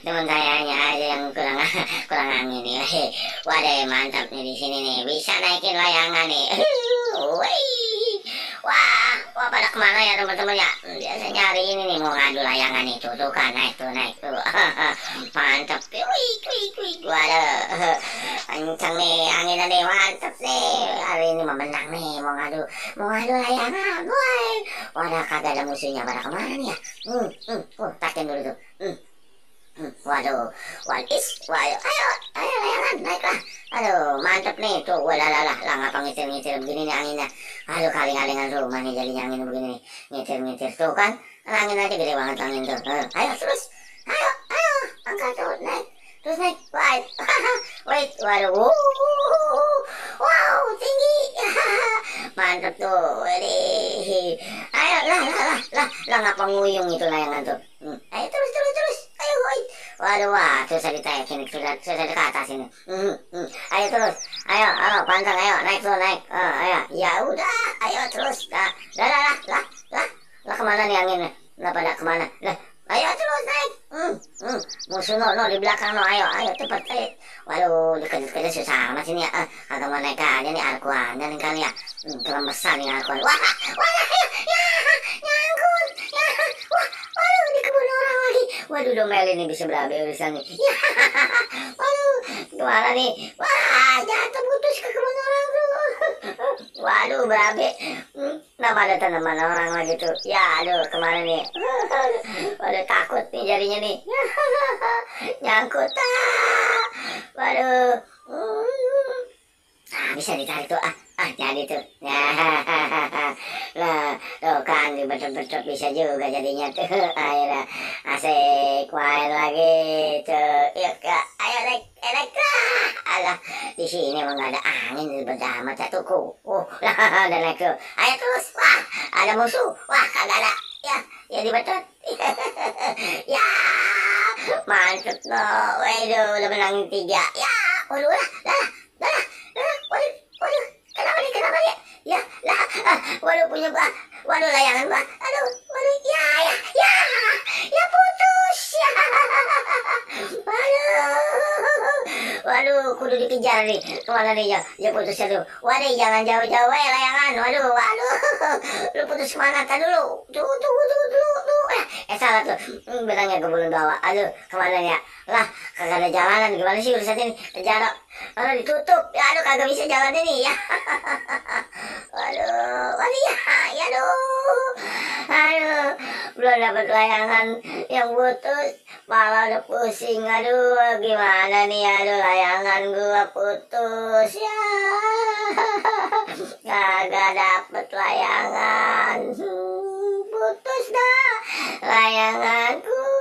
Cuman kayaknya aja yang kurang kurang angin nih. Waduh, mantap nih di sini nih, bisa naikin layangan nih. Wih. Wah pada kemana ya teman-teman ya? Biasanya hari ini nih mau ngadu layangan itu tuh kan, naik tuh. Mantap. Wih. Waduh, kencang nih anginnya nih, mantap nih. Hari ini mau menang nih, mau ngadu layangan. Woi. Waduh, kagak ada musuhnya, pada kemana nih ya? Takin dulu tuh. Waduh, ayo layangan naiklah. Aduh, mantep nih tuh. Walah, ngapa ngitir begini nih anginnya. Aduh, kaling-kalingan rumah nih jadinya angin begini nih. Ngitir tuh kan, angin aja gede banget angin tuh. Ayo terus, ayo, angkat tuh, naik, terus naik. Wait, waduh, wow, tinggi. Mantep tuh, wadih. Ayo lah, ngapa nguyung itu layangan tuh. Ayo terus. Waduh, susah ditayakin, sudah di atas ini. Ayo terus, ayo, pantang, ayo, naik. Ayo, ya udah, ayo terus, lah, kemana nih anginnya? Lah pada kemana? Lah, ayo terus naik. Musuh no di belakang no, ayo cepat, ayo. Waduh, dikejar susah amat sini ya. Kagak mau naik aja nih Arkuan, dan kali ya, terlalu besar nih Arkuan. Wah, nyangkut, waduh, di kebun orang lagi. Waduh, domel ini bisa berabe urusannya. Waduh, gimana nih? Wah, jatuh putus ke kebun orang tuh. Waduh, berabe. Nama ada tanaman orang lagi tuh. Ya, aduh, kemana nih? Waduh, takut nih jadinya nih. Nyangkut. Waduh. Bisa ditarik tuh. Jadi tuh. Lah, tuh kan dibetul-betul bisa juga jadinya tuh. Ayo asik main lagi tuh. Yuk, ayo naik. Alah, di sini emang gak ada angin bersama satuku. Udah naik tuh. Ayo terus. Wah, ada musuh. Wah, kagak ada. Ya dibetot. Ya, mantep loh. Waduh, udah menang 3. Ya, waduh, waduh, kenapa nih? Ya, lah, waduh punya gua. Waduh, layangan gua. Aduh, waduh, ya putus. Waduh, kudu dikejar nih. Kemana nih ya putusnya tuh. Waduh, jangan jauh-jauh layangan. Waduh, lu putus kemana? Tadi dulu. Tuh. Salah tuh. Bilangnya ke bulan bawah. Aduh, kemana ya? Lah, kagak ada jalanan. Gimana sih urusan ini? Jarak. Aduh, ditutup. Ya, aduh, kagak bisa jalan ini ya. Waduh, ya, aduh, belum dapat layangan yang putus, malah udah pusing. Aduh, gimana nih? Aduh, layangan gua putus ya. Kagak dapet layangan. Putus dah layanganku.